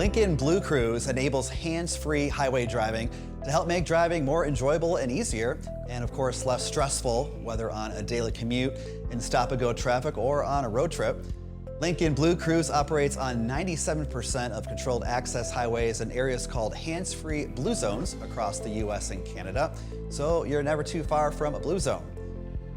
Lincoln BlueCruise enables hands-free highway driving to help make driving more enjoyable and easier, and of course less stressful, whether on a daily commute, in stop-and-go traffic, or on a road trip. Lincoln BlueCruise operates on 97% of controlled access highways in areas called hands-free blue zones across the US and Canada, so you're never too far from a blue zone.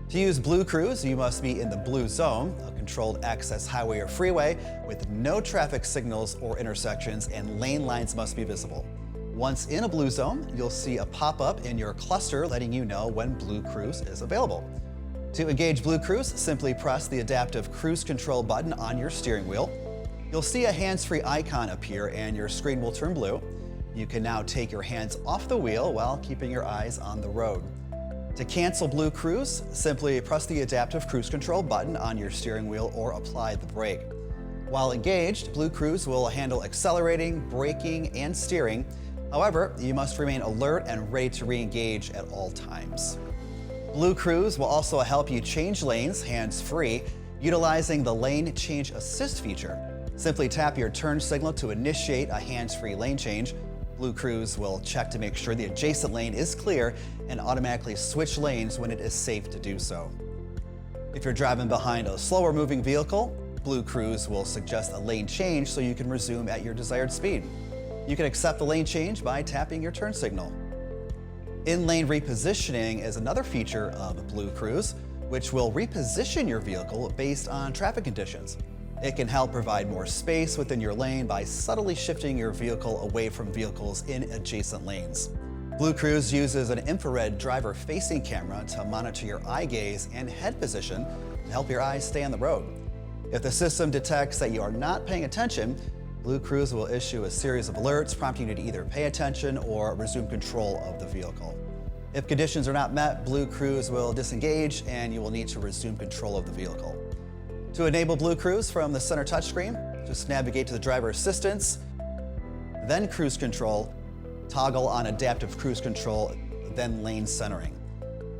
To use BlueCruise, you must be in the blue zone, a controlled access highway or freeway with no traffic signals or intersections, and lane lines must be visible. Once in a blue zone, you'll see a pop-up in your cluster letting you know when BlueCruise is available. To engage BlueCruise, simply press the adaptive cruise control button on your steering wheel. You'll see a hands-free icon appear and your screen will turn blue. You can now take your hands off the wheel while keeping your eyes on the road. To cancel BlueCruise, simply press the adaptive cruise control button on your steering wheel or apply the brake. While engaged, BlueCruise will handle accelerating, braking, and steering. However, you must remain alert and ready to re-engage at all times. BlueCruise will also help you change lanes hands-free, utilizing the Lane Change Assist feature. Simply tap your turn signal to initiate a hands-free lane change. BlueCruise will check to make sure the adjacent lane is clear and automatically switch lanes when it is safe to do so. If you're driving behind a slower moving vehicle, BlueCruise will suggest a lane change so you can resume at your desired speed. You can accept the lane change by tapping your turn signal. In-lane repositioning is another feature of BlueCruise, which will reposition your vehicle based on traffic conditions. It can help provide more space within your lane by subtly shifting your vehicle away from vehicles in adjacent lanes. BlueCruise uses an infrared driver-facing camera to monitor your eye gaze and head position to help your eyes stay on the road. If the system detects that you are not paying attention, BlueCruise will issue a series of alerts prompting you to either pay attention or resume control of the vehicle. If conditions are not met, BlueCruise will disengage and you will need to resume control of the vehicle. To enable BlueCruise from the center touchscreen, just navigate to the driver assistance, then cruise control, toggle on adaptive cruise control, then lane centering.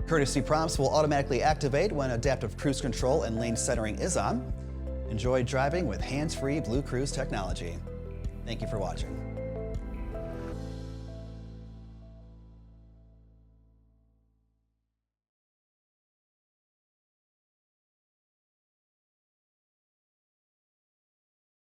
Courtesy prompts will automatically activate when adaptive cruise control and lane centering is on. Enjoy driving with hands-free BlueCruise technology. Thank you for watching.